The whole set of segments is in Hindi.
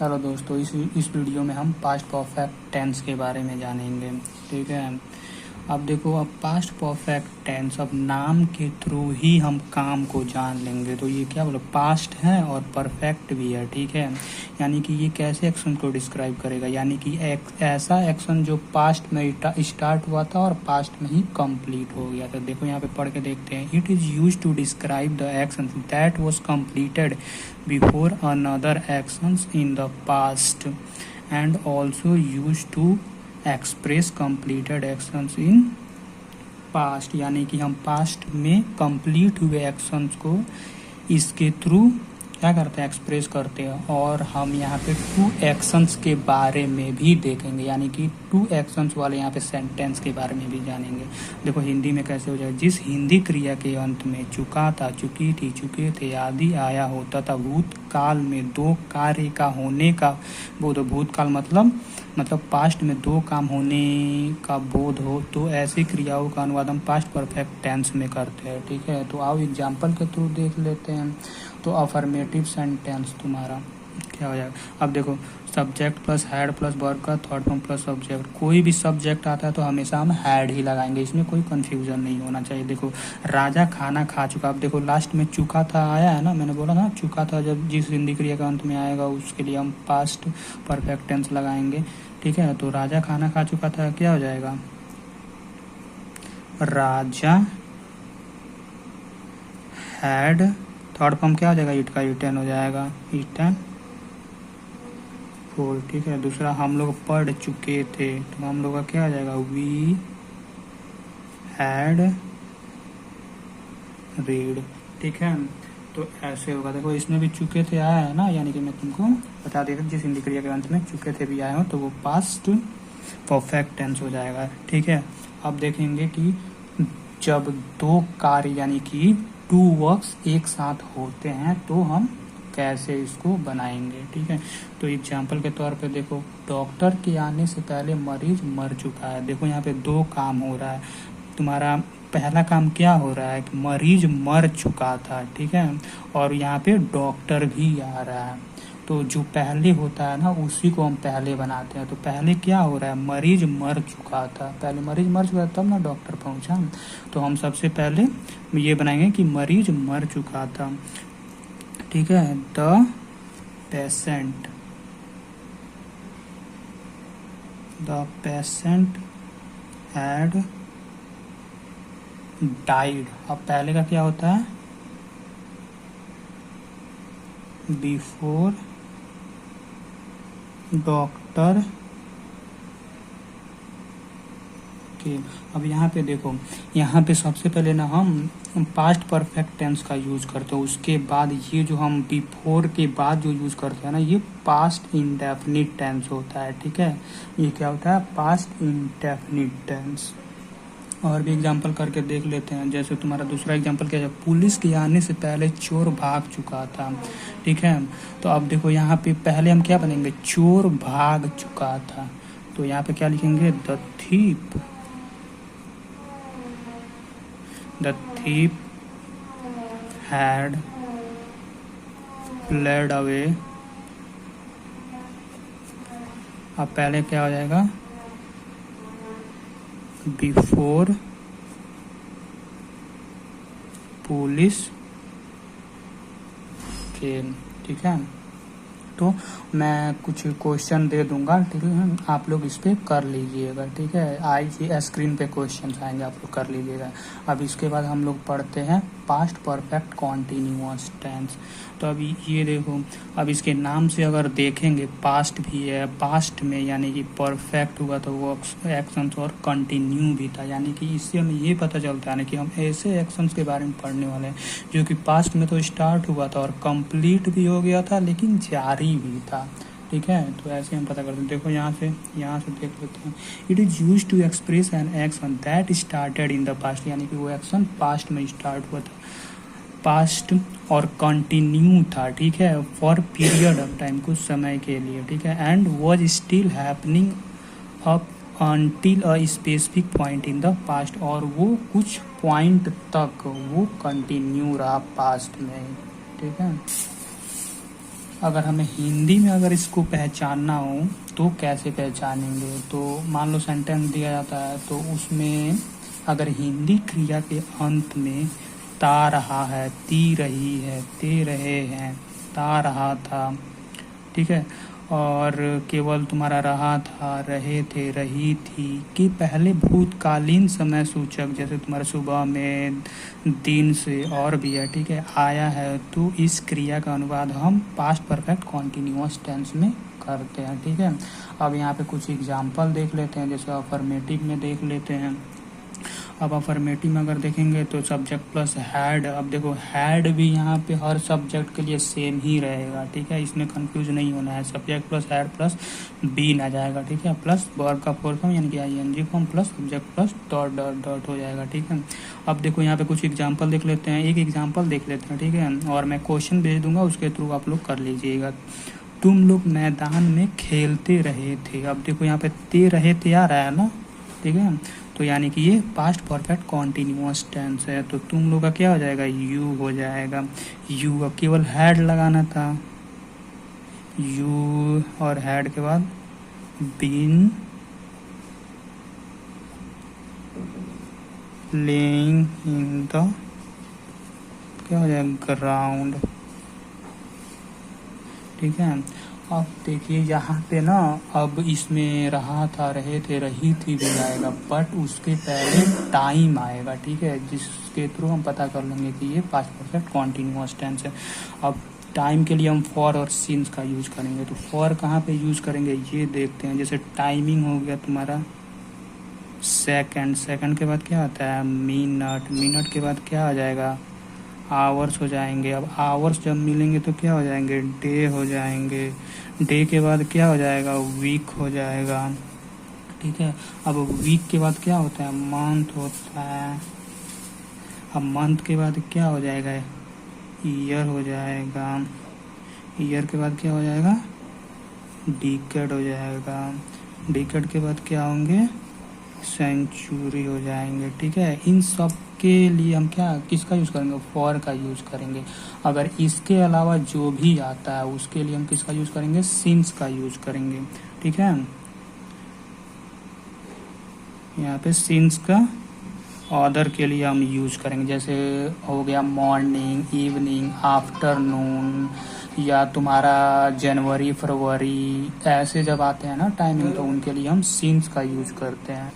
हेलो दोस्तों, इस वीडियो में हम पास्ट परफेक्ट टेंस के बारे में जानेंगे। ठीक है, अब देखो, अब पास्ट परफेक्ट टेंस, अब नाम के थ्रू ही हम काम को जान लेंगे। तो ये क्या बोलो, पास्ट है और परफेक्ट भी है। ठीक है, यानी कि ये कैसे एक्शन को डिस्क्राइब करेगा, यानी कि एक ऐसा एक्शन जो पास्ट में स्टार्ट हुआ था और पास्ट में ही कंप्लीट हो गया था। देखो यहाँ पे पढ़ के देखते हैं। It is use to describe the action that was completed before another actions in the past and also use to express completed actions in past, यानी कि हम पास्ट में कंप्लीट हुए एक्शंस को इसके थ्रू क्या करते हैं, एक्सप्रेस करते हैं। और हम यहाँ पे टू एक्शंस के बारे में भी देखेंगे, यानी कि टू एक्शंस वाले यहाँ पे सेंटेंस के बारे में भी जानेंगे। देखो हिंदी में कैसे हो जाए, जिस हिंदी क्रिया के अंत में चुका था, चुकी थी, चुके थे आदि आया होता था, भूतकाल में दो कार्य का होने का बोध हो। भूतकाल मतलब पास्ट में दो काम होने का बोध हो, तो ऐसी क्रियाओं का अनुवाद हम पास्ट परफेक्ट टेंस में करते हैं। ठीक है, तो आओ एग्जाम्पल के थ्रू देख लेते हैं। तो अफर्मेटिव सेंटेंस तुम्हारा क्या हो जाएगा। अब देखो, subject plus had plus verb का थर्ड फॉर्म प्लस सब्जेक्ट, कोई भी सब्जेक्ट आता है तो हमेशा हम हैड ही लगाएंगे, इसमें कोई कंफ्यूजन नहीं होना चाहिए। देखो, राजा खाना खा चुका। अब देखो लास्ट में चुका था आया है ना, मैंने बोला था चुका था जब जिस हिंदी क्रिया का अंत में आएगा उसके लिए हम पास्ट परफेक्ट टेंस लगाएंगे। ठीक है, तो राजा खाना खा चुका था, क्या हो जाएगा, राजा हैड, थर्ड फॉर्म क्या हो जाएगा, इट का इटन हो जाएगा, इटन फूल। ठीक है, दूसरा हम लोग पढ़ चुके थे, तो हम लोग का क्या हो जाएगा, वी हैड रीड। ठीक है, तो ऐसे होगा। देखो इसमें भी चुके थे आया है ना, यानी कि मैं तुमको बता देता जिस हिंदी क्रिया के अंत में चुके थे भी आए हो तो वो पास्ट परफेक्ट टेंस हो जाएगा। ठीक है, अब देखेंगे कि जब दो कार्य यानी कि टू वर्क्स एक साथ होते हैं तो हम कैसे इसको बनाएंगे। ठीक है, तो एग्जाम्पल के तौर पे देखो, डॉक्टर के आने से पहले मरीज मर चुका है। देखो यहाँ पे दो काम हो रहा है। तुम्हारा पहला काम क्या हो रहा है कि मरीज मर चुका था। ठीक है, और यहाँ पे डॉक्टर भी आ रहा है, तो जो पहले होता है ना उसी को हम पहले बनाते हैं। तो पहले क्या हो रहा है, मरीज मर चुका था, पहले मरीज मर चुका था तब ना डॉक्टर पहुंचा। तो हम सबसे पहले ये बनाएंगे कि मरीज मर चुका था। ठीक है, द पेशेंट हैड डाइड। अब पहले का क्या होता है, बिफोर डॉक्टर के। अब यहाँ पे देखो, यहाँ पे सबसे पहले ना हम पास्ट परफेक्ट टेंस का यूज करते हैं, उसके बाद ये जो हम बिफोर के बाद जो यूज करते हैं ना ये पास्ट इंडेफिनिट टेंस होता है। ठीक है, ये क्या होता है, पास्ट इंडेफिनिट टेंस। और भी एग्जांपल करके देख लेते हैं। जैसे तुम्हारा दूसरा एग्जांपल क्या है, पुलिस के आने से पहले चोर भाग चुका था। ठीक है, तो अब देखो यहाँ पे पहले हम क्या बनेंगे, चोर भाग चुका था, तो यहाँ पे क्या लिखेंगे, the thief had fled away। अब पहले क्या हो जाएगा, बिफोर पुलिस केम। ठीक है, तो मैं कुछ क्वेश्चन दे दूंगा, ठीक है, आप लोग इस पे कर लीजिएगा। ठीक है, आइए स्क्रीन पे क्वेश्चन आएंगे, आप लोग कर लीजिएगा। अब इसके बाद हम लोग पढ़ते हैं पास्ट परफेक्ट कॉन्टिन्यूअस टेंस। तो अभी ये देखो, अब इसके नाम से अगर देखेंगे पास्ट भी है, पास्ट में यानी कि परफेक्ट हुआ तो वो एक्शंस और कंटिन्यू भी था, यानी कि इससे हमें ये पता चलता है ना कि हम ऐसे एक्शंस के बारे में पढ़ने वाले हैं जो कि पास्ट में तो स्टार्ट हुआ था और कंप्लीट भी हो गया था लेकिन जारी भी था। ठीक है, तो ऐसे हम पता करते हैं। देखो यहाँ से देख लेते हैं। It is use to express an action that started in the past, यानी कि वो एक्शन पास्ट में स्टार्ट हुआ था, पास्ट और कंटिन्यू था। ठीक है, फॉर पीरियड ऑफ टाइम, कुछ समय के लिए। ठीक है, and was still happening up until a specific point in the past, और वो कुछ पॉइंट तक वो कंटिन्यू रहा पास्ट में। ठीक है, अगर हमें हिंदी में अगर इसको पहचानना हो तो कैसे पहचानेंगे? तो मान लो सेंटेंस दिया जाता है तो उसमें अगर हिंदी क्रिया के अंत में ता रहा है, ती रही है, ते रहे हैं, ता रहा था, ठीक है, और केवल तुम्हारा रहा था, रहे थे, रही थी कि पहले भूतकालीन समय सूचक जैसे तुम्हारे सुबह में, दिन से और भी है, ठीक है, आया है, तो इस क्रिया का अनुवाद हम पास्ट परफेक्ट कॉन्टिन्यूअस टेंस में करते हैं, ठीक है। अब यहाँ पे कुछ एग्जाम्पल देख लेते हैं, जैसे अफर्मेटिव में देख लेते हैं। अब अफर्मेटिव में अगर देखेंगे तो सब्जेक्ट प्लस हैड, अब देखो हैड भी यहाँ पे हर सब्जेक्ट के लिए सेम ही रहेगा, ठीक है, इसमें कंफ्यूज नहीं होना है। Subject plus had plus been आ जाएगा, ठीक है, प्लस वर्ब का फोर फॉर्म यानी कि ING form plus subject plus dot dot dot हो जाएगा, ठीक है। अब देखो यहाँ पे कुछ एग्जाम्पल देख लेते हैं, एक एग्जाम्पल देख लेते हैं, ठीक है, और मैं क्वेश्चन भेज दूंगा, उसके थ्रू आप लोग कर लीजिएगा। तुम लोग मैदान में खेलते रहे थे, अब देखो यहाँ पे ते रहे थे आ रहा है ना, ठीक है, तो यानी कि ये पास्ट परफेक्ट कॉन्टिन्यूअस टेंस है, तो तुम लोग का क्या हो जाएगा, यू हो जाएगा। यू अब केवल हैड लगाना था, यू और हैड के बाद बीन प्लेइंग इन द, क्या हो जाएगा, ग्राउंड, ठीक है। अब देखिए यहाँ पे ना, अब इसमें रहा था, रहे थे, रही थी भी आएगा, बट उसके पहले टाइम आएगा, ठीक है, जिसके थ्रू हम पता कर लेंगे कि ये पास्ट परफेक्ट कॉन्टिन्यूअस टेंस है। अब टाइम के लिए हम फॉर और सिंस का यूज करेंगे, तो फॉर कहाँ पे यूज करेंगे ये देखते हैं। जैसे टाइमिंग हो गया तुम्हारा सेकंड, सेकंड के बाद क्या आता है, मिनट, मिनट के बाद क्या आ जाएगा, आवर्स हो जाएंगे। अब आवर्स जब मिलेंगे तो क्या हो जाएंगे, डे हो जाएंगे, डे के बाद क्या हो जाएगा, वीक हो जाएगा, ठीक है। अब वीक के बाद क्या होता है, मंथ होता है। अब मंथ के बाद क्या हो जाएगा, ईयर हो जाएगा, ईयर के बाद क्या हो जाएगा, डिकेड हो जाएगा, डिकेड के बाद क्या होंगे, सेंचुरी हो जाएंगे, ठीक है। इन सब के लिए हम क्या, किसका यूज करेंगे, फॉर का यूज करेंगे। अगर इसके अलावा जो भी आता है उसके लिए हम किसका यूज करेंगे, सिंस का यूज करेंगे, ठीक है। यहाँ पे सिंस का ऑर्डर के लिए हम यूज करेंगे, जैसे हो गया मॉर्निंग, इवनिंग, आफ्टरनून, या तुम्हारा जनवरी, फरवरी, ऐसे जब आते हैं ना टाइमिंग, तो उनके लिए हम सिंस का यूज करते हैं।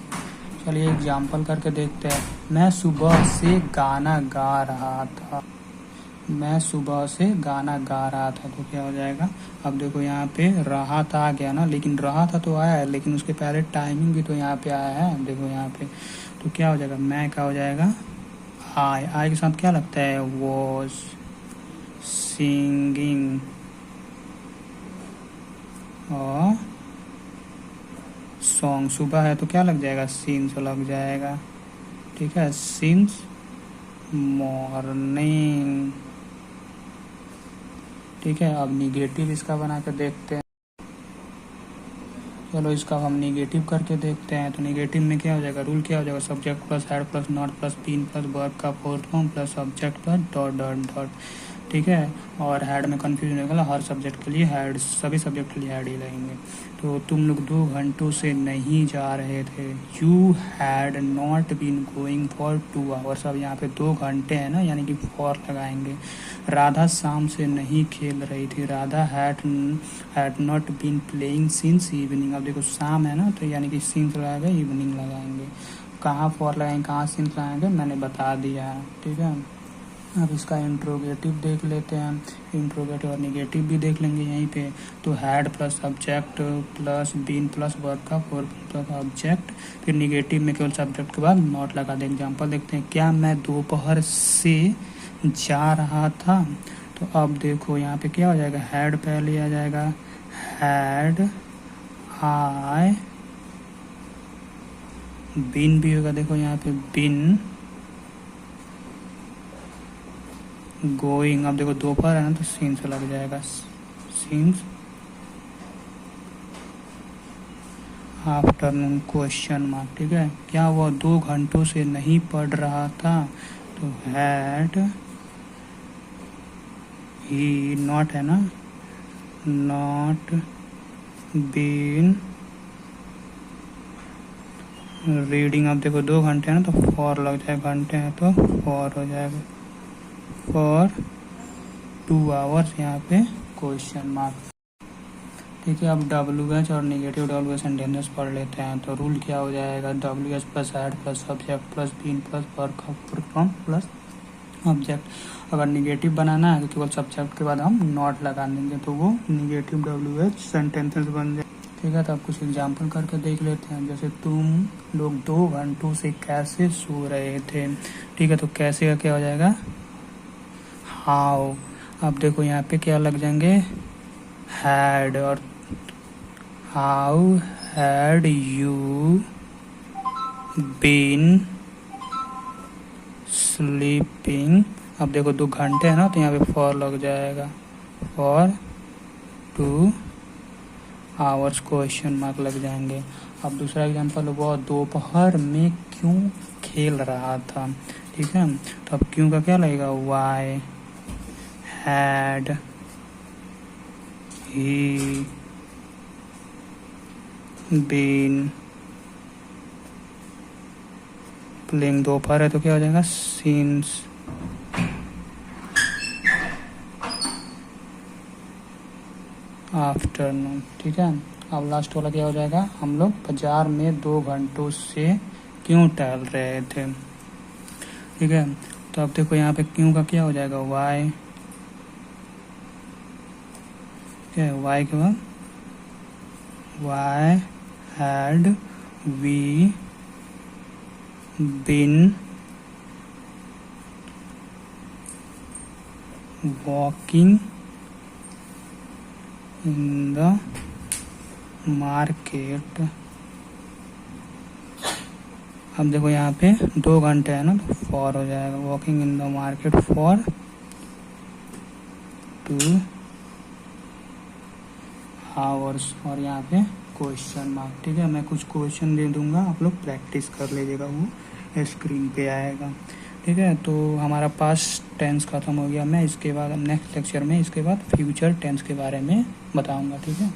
चलिए एग्जाम्पल करके देखते हैं। मैं सुबह से गाना गा रहा था, मैं सुबह से गाना गा रहा था, तो क्या हो जाएगा, अब देखो यहाँ पे रहा था आ गया ना, लेकिन रहा था तो आया है, लेकिन उसके पहले टाइमिंग भी तो यहाँ पे आया है, देखो यहाँ पे, तो क्या हो जाएगा, मैं क्या हो जाएगा, आई, आई के साथ क्या लगता है, वॉज सिंगिंग, और सॉन्ग, सुबह है तो क्या लग जाएगा, सिंस लग जाएगा, ठीक है, सिंस मॉर्निंग, ठीक है। अब निगेटिव इसका बना कर देखते हैं, चलो इसका हम निगेटिव करके देखते हैं। तो निगेटिव में क्या हो जाएगा, रूल क्या हो जाएगा, subject plus had plus not plus been plus verb का fourth form plus subject plus dot dot dot, ठीक है। और हैड में कंफ्यूजन होगा, हर सब्जेक्ट के लिए हैड, सभी सब्जेक्ट के लिए हैड ही लगेंगे। तो तुम लोग 2 घंटों से नहीं जा रहे थे, you had not been going for 2 hours, अब यहाँ पे 2 घंटे हैं ना, यानी कि फॉर लगाएंगे। राधा शाम से नहीं खेल रही थी, Radha had not been playing since evening, अब देखो शाम है ना, तो यानी कि सिंस लगाएंगे, इवनिंग लगाएंगे। कहाँ फॉर लगाएंगे, कहाँ सिंस लगाएंगे, मैंने बता दिया है, ठीक है। अब इसका इंट्रोगेटिव देख लेते हैं, इंट्रोगेटिव और निगेटिव भी देख लेंगे यहीं पे। तो had plus subject plus been plus verb का फोर प्लस ऑब्जेक्ट, फिर निगेटिव में केवल सब्जेक्ट के बाद नॉट लगा दे। एग्जाम्पल देखते हैं, क्या मैं दोपहर से जा रहा था, तो अब देखो यहाँ पे क्या हो जाएगा, हैड पहले आ जाएगा, हैड आई, बीन भी होगा, देखो यहाँ पे बीन गोइंग, अब देखो दोपहर है ना, तो सिंस लग जाएगा, सिंस आफ्टरनून क्वेश्चन मार्क, ठीक है। क्या वो 2 घंटों से नहीं पढ़ रहा था, तो हैड ही, नॉट है ना, नॉट बीन रीडिंग। अब देखो 2 घंटे हैं ना तो फॉर लग जाएगा, घंटे हैं तो फॉर हो जाएगा, फॉर 2 आवर्स यहाँ पे क्वेश्चन मार्क। ठीक है, अब डब्ल्यू एच और निगेटिव डब्ल्यू एच सेंटेंसेस पढ़ लेते हैं। तो रूल क्या हो जाएगा, W H plus had plus subject plus been plus verb form plus object. अगर निगेटिव बनाना है तो केवल सब्जेक्ट के बाद हम नॉट लगा देंगे तो वो निगेटिव डब्ल्यू एच सेंटेंसेस बन जाए। ठीक है, तो अब कुछ एग्जाम्पल करके देख लेते हैं। जैसे तुम लोग 2 घंटों से कैसे सो रहे थे। ठीक है, तो कैसे का क्या हो जाएगा, हाउ। अब देखो यहाँ पे क्या लग जाएंगे, हैड, और how had you been sleeping. अब देखो 2 घंटे है ना तो यहाँ पे फॉर लग जाएगा, फॉर 2 आवर्स क्वेश्चन मार्क लग जाएंगे। अब दूसरा एग्जांपल, वो दोपहर में क्यों खेल रहा था। ठीक है, तो अब क्यों का क्या लगेगा, why had he been playing. दोपहर है तो क्या हो जाएगा, सिंस आफ्टरनून। ठीक है, अब लास्ट वाला क्या हो जाएगा, हम लोग बाजार में 2 घंटों से क्यों टहल रहे थे। ठीक है, तो अब देखो यहाँ पे क्यों का क्या हो जाएगा, वाई। क्या है, वाई के बाद why had we been walking in the market. अब देखो यहाँ पे 2 घंटे है ना तो फॉर हो जाएगा, walking in the market for 2 hours, और यहाँ पे क्वेश्चन मार्क। ठीक है, मैं कुछ क्वेश्चन दे दूंगा, आप लोग प्रैक्टिस कर लीजिएगा, वो स्क्रीन पे आएगा। ठीक है, तो हमारा पास्ट टेंस खत्म हो गया। मैं इसके बाद नेक्स्ट लेक्चर में इसके बाद फ्यूचर टेंस के बारे में बताऊंगा। ठीक है।